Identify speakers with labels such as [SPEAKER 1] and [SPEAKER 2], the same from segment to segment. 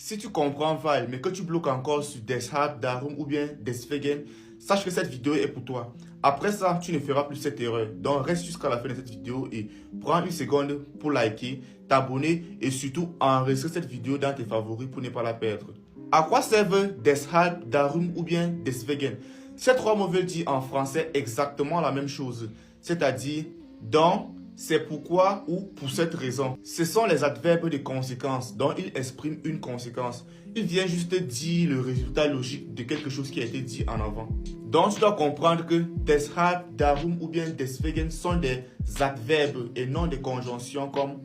[SPEAKER 1] Si tu comprends Val, mais que tu bloques encore sur Deshalb, Darum ou bien Deswegen, sache que cette vidéo est pour toi. Après ça, tu ne feras plus cette erreur. Donc reste jusqu'à la fin de cette vidéo et prends une seconde pour liker, t'abonner et surtout enregistrer cette vidéo dans tes favoris pour ne pas la perdre. À quoi servent Deshalb, Darum ou bien Deswegen? Ces trois mots veulent dire en français exactement la même chose, c'est-à-dire donc, c'est pourquoi ou pour cette raison. Ce sont les adverbes de conséquence dont ils expriment une conséquence. Il vient juste dire le résultat logique de quelque chose qui a été dit en avant. Donc tu dois comprendre que deshalb, darum ou bien deswegen sont des adverbes et non des conjonctions comme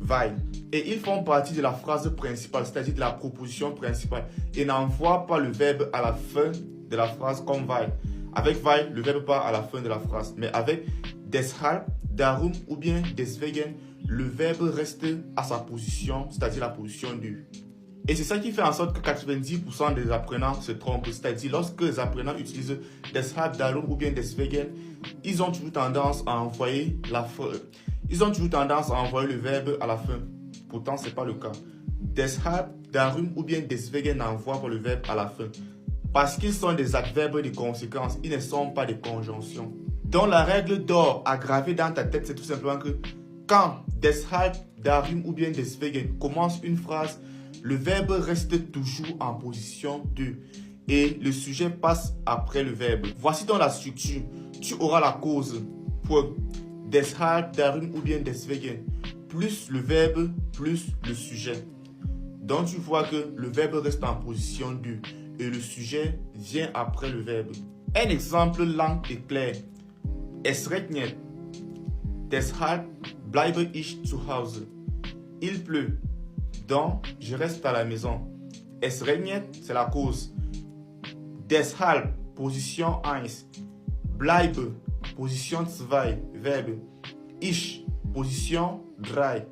[SPEAKER 1] weil. Et ils font partie de la phrase principale, c'est-à-dire de la proposition principale. Et n'envoient pas le verbe à la fin de la phrase comme weil. Avec weil, le verbe part à la fin de la phrase. Mais avec deshalb, darum ou bien deswegen, le verbe reste à sa position, c'est-à-dire la position du. Et c'est ça qui fait en sorte que 90% des apprenants se trompent. C'est-à-dire lorsque les apprenants utilisent deshalb, darum ou bien deswegen, ils ont toujours tendance à envoyer le verbe à la fin. Pourtant, ce n'est pas le cas. Deshalb, darum ou bien deswegen n'envoient pas le verbe à la fin. Parce qu'ils sont des adverbes de conséquence, ils ne sont pas des conjonctions. Donc la règle d'or à graver dans ta tête, c'est tout simplement que quand deshalb, darum ou bien deswegen commence une phrase, le verbe reste toujours en position de et le sujet passe après le verbe. Voici donc la structure. Tu auras la cause, point, deshalb, darum ou bien deswegen, plus le verbe, plus le sujet. Donc tu vois que le verbe reste en position de et le sujet vient après le verbe. Un exemple lent et clair. Es regnet. Deshalb bleibe ich zu Hause. Il pleut. Donc, je reste à la maison. Es regnet, c'est la cause. Deshalb, position 1. Bleibe, position 2, verbe. Ich, position 3.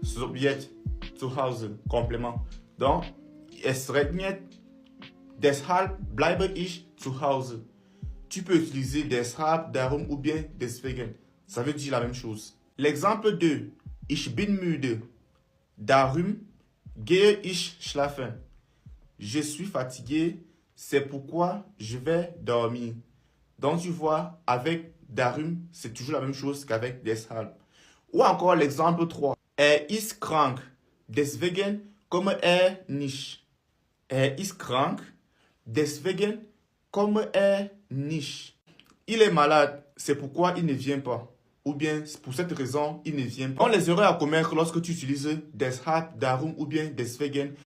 [SPEAKER 1] Subject, zu Hause, complément. Donc, es regnet. Deshalb bleibe ich zu Hause. Tu peux utiliser deshalb, darum ou bien deswegen. Ça veut dire la même chose. L'exemple 2. Ich bin müde. Darum gehe ich schlafen. Je suis fatigué, c'est pourquoi je vais dormir. Donc tu vois, avec darum, c'est toujours la même chose qu'avec deshalb. Ou encore l'exemple 3. Ist krank. Deswegen komme nicht. Ist krank. Deswegen komme nicht. Il est malade, c'est pourquoi il ne vient pas. Ou bien, pour cette raison, il ne vient pas. On les erreurs à commettre lorsque tu utilises deshalb, darum ou bien deswegen